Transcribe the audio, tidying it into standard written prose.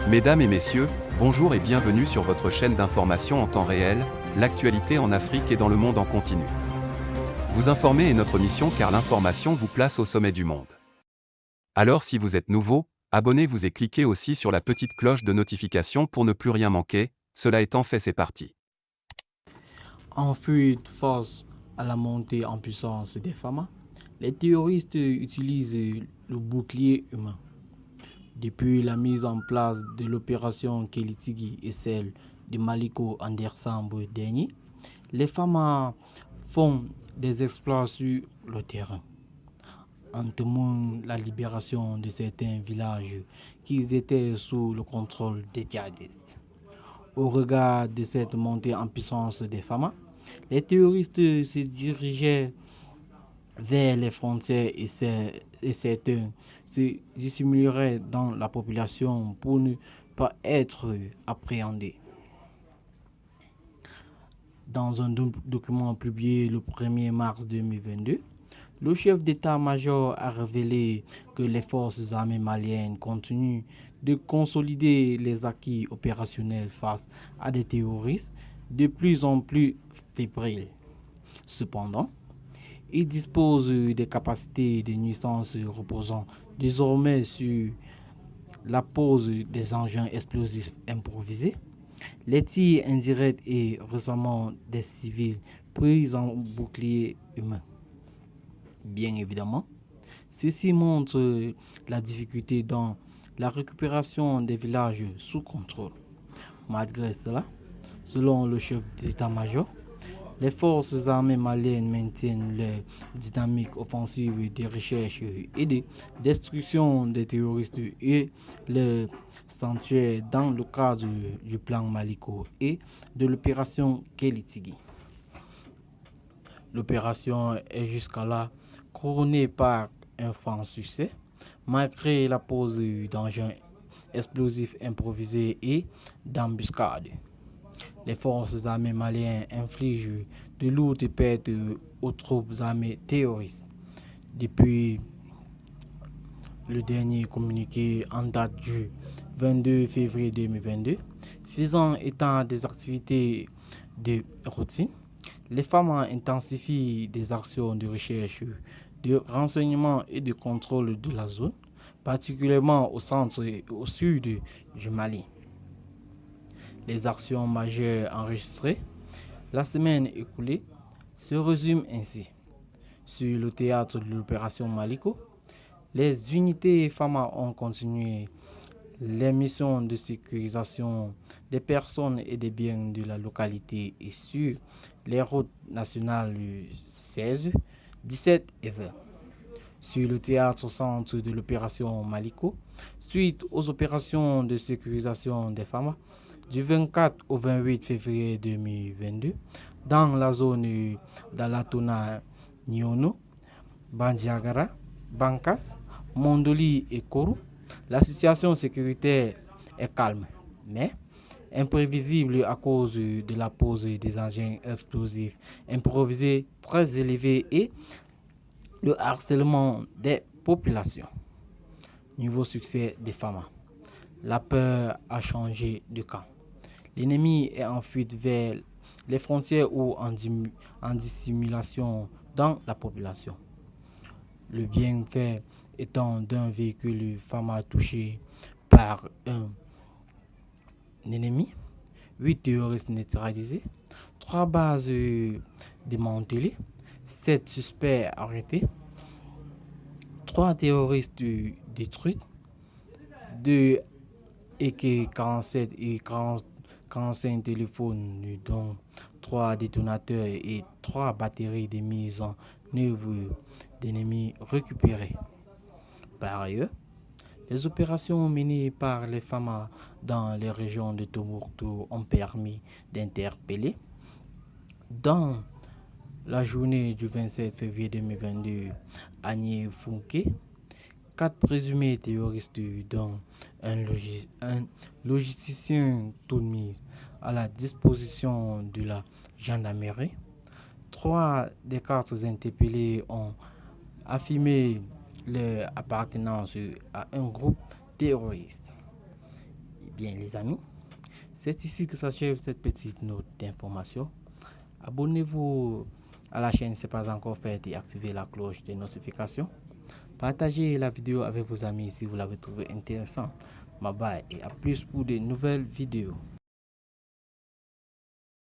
Mesdames et messieurs, bonjour et bienvenue sur votre chaîne d'information en temps réel, l'actualité en Afrique et dans le monde en continu. Vous informer est notre mission car l'information vous place au sommet du monde. Alors si vous êtes nouveau, abonnez-vous et cliquez aussi sur la petite cloche de notification pour ne plus rien manquer, cela étant fait c'est parti. En fuite face à la montée en puissance des FAMA, les terroristes utilisent le bouclier humain. Depuis la mise en place de l'opération Kelitigi et celle de Maliko en décembre dernier, les FAMA font des exploits sur le terrain, entamant la libération de certains villages qui étaient sous le contrôle des djihadistes. Au regard de cette montée en puissance des FAMA, les terroristes se dirigeaient vers les frontières et certains se dissimuleraient dans la population pour ne pas être appréhendés. Dans un document publié le 1er mars 2022, le chef d'état-major a révélé que les forces armées maliennes continuent de consolider les acquis opérationnels face à des terroristes de plus en plus fébriles. Cependant, ils disposent des capacités de nuisance reposant désormais sur la pose des engins explosifs improvisés, les tirs indirects et récemment des civils pris en bouclier humain. Bien évidemment, ceci montre la difficulté dans la récupération des villages sous contrôle. Malgré cela, selon le chef d'état-major, les forces armées maliennes maintiennent leur dynamique offensive de recherche et de destruction des terroristes et les sanctuaires dans le cadre du plan Maliko et de l'opération Kelitigi. L'opération est jusqu'à là couronnée par un franc succès, malgré la pose d'engins explosifs improvisés et d'embuscades. Les forces armées maliennes infligent de lourdes pertes aux troupes armées terroristes. Depuis le dernier communiqué en date du 22 février 2022, faisant état des activités de routine, les femmes intensifient des actions de recherche, de renseignement et de contrôle de la zone, particulièrement au centre et au sud du Mali. Les actions majeures enregistrées la semaine écoulée se résument ainsi. Sur le théâtre de l'opération Maliko, les unités FAMA ont continué les missions de sécurisation des personnes et des biens de la localité et sur les routes nationales 16, 17 et 20. Sur le théâtre centre de l'opération Maliko, suite aux opérations de sécurisation des FAMA, du 24 au 28 février 2022, dans la zone d'Alatona Niono, Bandiagara, Bankas, Mondoli et Kourou, la situation sécuritaire est calme, mais imprévisible à cause de la pose des engins explosifs improvisés très élevés et le harcèlement des populations. Niveau succès des FAMA. La peur a changé de camp. L'ennemi est en fuite vers les frontières ou en dissimulation dans la population. Le bienfait étant d'un véhicule FAMA touché par un ennemi, 8 terroristes neutralisés, 3 bases démantelées, 7 suspects arrêtés, 3 terroristes détruits, 2 AK-47 et 45 téléphones, dont 3 détonateurs et 3 batteries de mise en œuvre d'ennemis récupérées. Par ailleurs, les opérations menées par les FAMA dans les régions de Tombouctou ont permis d'interpeller, dans la journée du 27 février 2022, à Niéfouké, 4 présumés terroristes, dont un logisticien tout mis à la disposition de la gendarmerie. 3 des 4 interpellés ont affirmé leur appartenance à un groupe terroriste. Bien les amis, c'est ici que s'achève cette petite note d'information. Abonnez-vous à la chaîne si ce n'est pas encore fait et activez la cloche des notifications. Partagez la vidéo avec vos amis si vous l'avez trouvé intéressant. Bye bye et à plus pour de nouvelles vidéos.